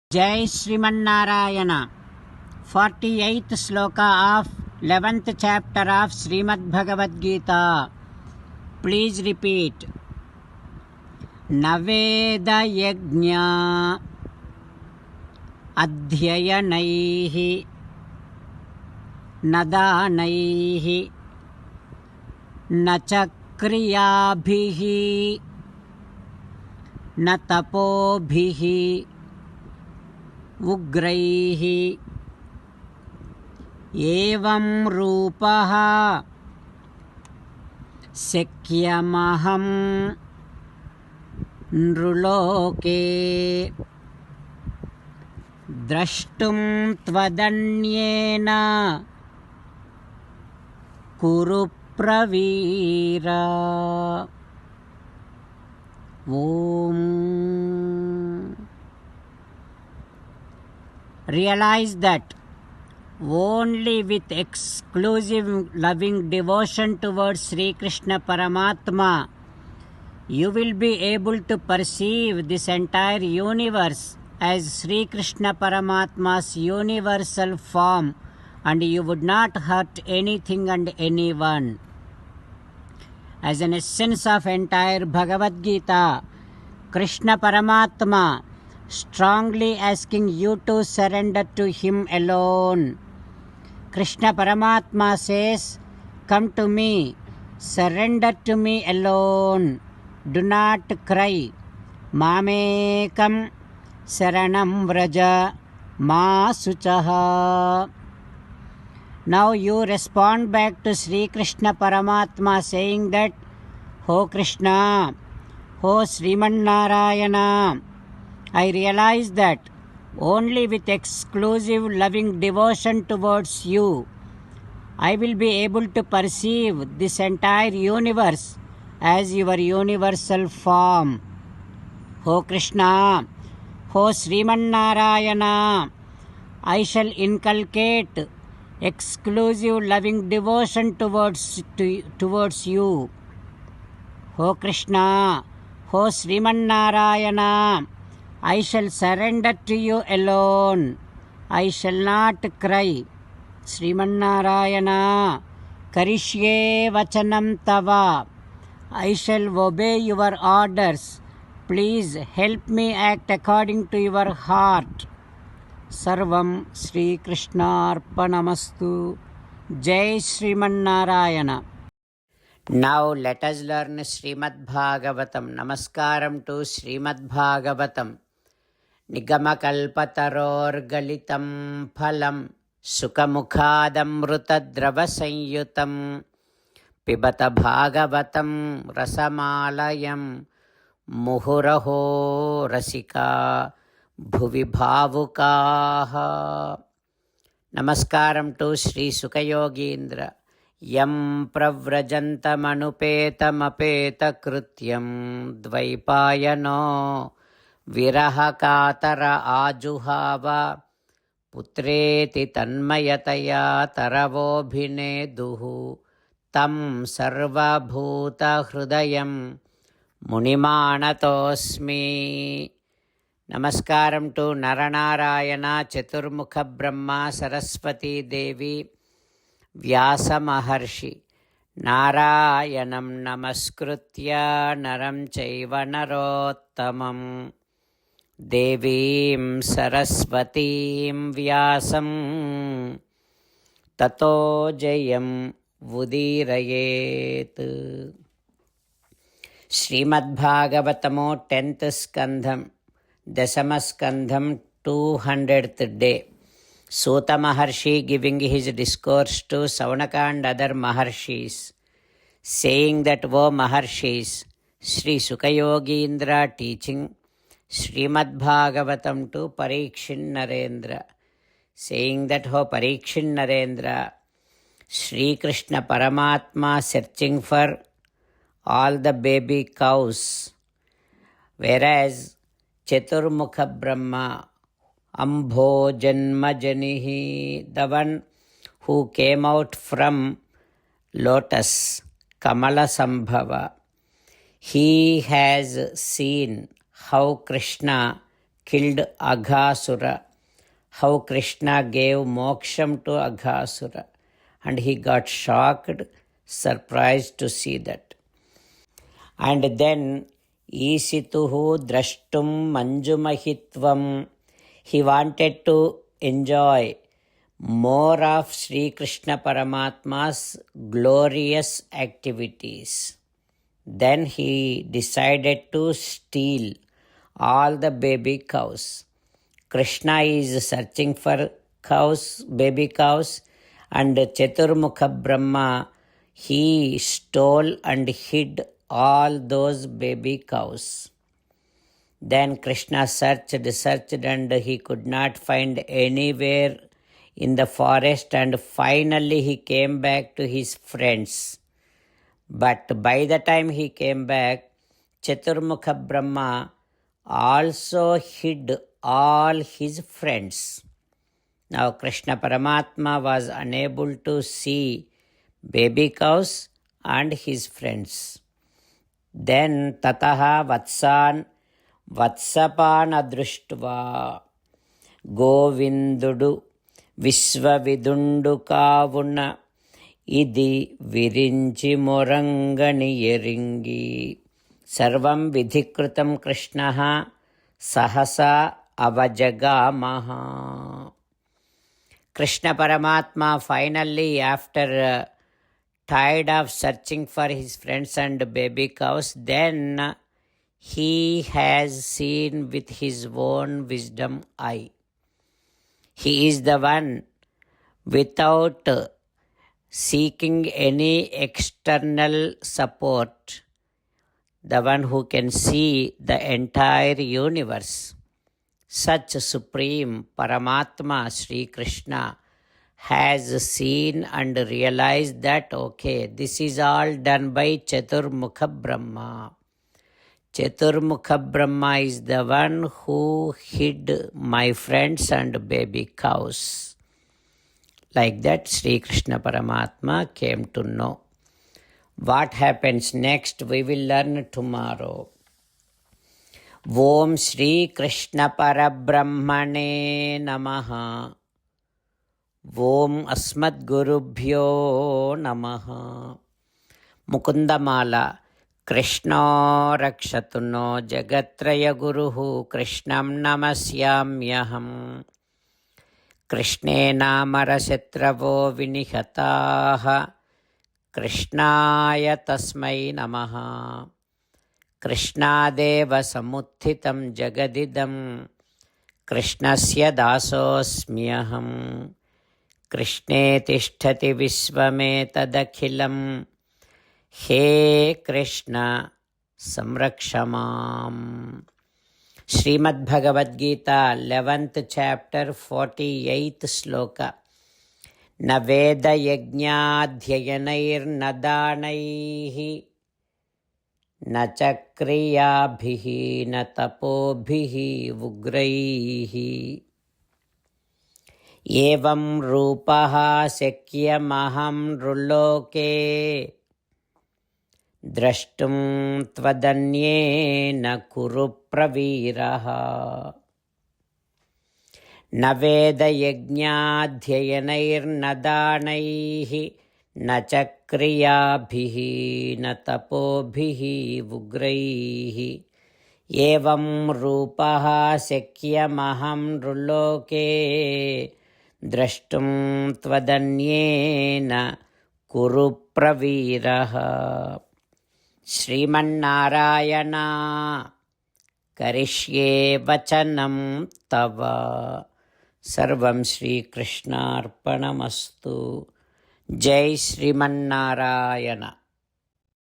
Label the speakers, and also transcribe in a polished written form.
Speaker 1: Jai Srimannarayana. 48th sloka of 11th chapter of Srimad Bhagavad Gita. Please repeat. Naveda yajna adhyayanaihi nadanaihi nachakriyabihi natapobhihi उग्रैः एवं रूपः शक्यमहं नृलोके द्रष्टुं त्वदन्येन कुरु प्रवीर। ओम। Realize that only with exclusive loving devotion towards Sri Krishna Paramatma you will be able to perceive this entire universe as Sri Krishna Paramatma's universal form, and you would not hurt anything and anyone. As an essence of entire Bhagavad Gita, Krishna Paramatma strongly asking you to surrender to him alone. Krishna Paramatma says, come to me, surrender to me alone, do not cry. Mamekam saranam vraja ma suchaha. Now you respond back to Sri Krishna Paramatma saying that, Ho Krishna, Ho Srimannarayana, I realize that only with exclusive loving devotion towards you I will be able to perceive this entire universe as your universal form. O Krishna, O Srimannarayana, I shall inculcate exclusive loving devotion towards you. O Krishna, O Srimannarayana, I shall surrender to you alone. I shall not cry. Srimannarayana, Karishye Vachanam Tava. I shall obey your orders. Please help me act according to your heart. Sarvam Sri Krishna Arpanamastu. Jai Srimannarayana. Now let us learn Srimad Bhagavatam. Namaskaram to Srimad Bhagavatam. निगमकल्पतरोर्गलितं फलं सुखमुखादमृतद्रवसंयुतं पिबत भागवतं रसमालयं मुहुरहो रसिका भुवि भावुकाः. नमस्कारं to Shri सुखयोगीन्द्र. यं प्रव्रजन्तमनुपेतमपेतकृत्यं द्वैपायनो विरहकातर आजुहाव पुत्रेति तन्मयतया तरवोऽभिनेदुः तं सर्वभूतहृदयं मुनिमानतोऽस्मि. नमस्कारं to Narnarayan चतुर्मुख ब्रह्मा सरस्वती देवी व्यासमहर्षि. नारायणं नमस्कृत्य नरं चैव नरोत्तमं देवीं सरस्वतीं व्यासं ततो जयं उदीरयेत्. श्रीमद्भागवतमो 10th स्कन्धं दशमस्कन्धं 200th day. Suta Maharshi giving his discourse to Saunaka and other Maharshis, saying that, O Maharshis, Sri Sukayogindra teaching Srimad Bhagavatam to Parikshin Narendra, saying that, O Parikshin Narendra, Sri Krishna Paramatma searching for all the baby cows, whereas Chaturmukha Brahma, Ambho Janmajanihi, the one who came out from lotus, Kamala Sambhava, he has seen how Krishna killed Aghasura, how Krishna gave moksham to Aghasura, and he got shocked, surprised to see that. And then Isituhu drashtum manjumahitvam, he wanted to enjoy more of Sri Krishna Paramatma's glorious activities. Then he decided to steal all the baby cows. Krishna is searching for cows, baby cows, and Chaturmukha Brahma, he stole and hid all those baby cows. Then Krishna searched and he could not find anywhere in the forest, and finally he came back to his friends. But by the time he came back, Chaturmukha Brahma also hid all his friends. Now Krishna Paramatma was unable to see baby cows and his friends. Then Tataha Vatsan Vatsapan Adruštva Govindudu Visvavidundu Kavuna Idi Virinchi Morangani Yeringi Sarvam Vidhikrutam Krishnaha Sahasa Avajagamaha. Krishna Paramatma finally, after tired of searching for his friends and baby cows, then he has seen with his own wisdom eye. He is the one without seeking any external support, the one who can see the entire universe. Such Supreme Paramatma Sri Krishna has seen and realized that, okay, this is all done by Chaturmukha Brahma. Chaturmukha Brahma is the one who hid my friends and baby cows. Like that, Sri Krishna Paramatma came to know. What happens next, we will learn tomorrow. Om Shri Krishna Parabrahmane Namaha. Om Asmad Gurubhyo Namaha. Mukundamala. Krishna Rakshatuno Jagatraya Guruhu Krishnam Namasyamyaham. Krishnena Marasetravo Vinihataha. Krishnaya Tasmai Namaha. Krishnadeva Samuthitam Jagadidam. Krishnasya Dasosmyaham. Krishne Tishtati Visvametadakhilam. He Krishna Samrakshamam. Srimad Bhagavad Gita, 11th chapter, 48th sloka. Na Veda Yajñadhyayanair Nadanaihi Na Chakriyabhihi Na Tapobhihi Vugraihi Evam Rupaha Sekyamaham Ruloke Drashtum Tvadanyena Kuru Praviraha. Na Veda Yajñadhyayanair Nadanaihi Na Chakriyabhihi Na Tapobhihi Vugraihi Evam Rupaha Sekyamaham Ruloke Drashtum Tvadanyena Kuru Praviraha. Srimannarayana Karishye Vachanam Tava. Sarvam Shri Krishna Arpanamastu. Jai Srimannarayana.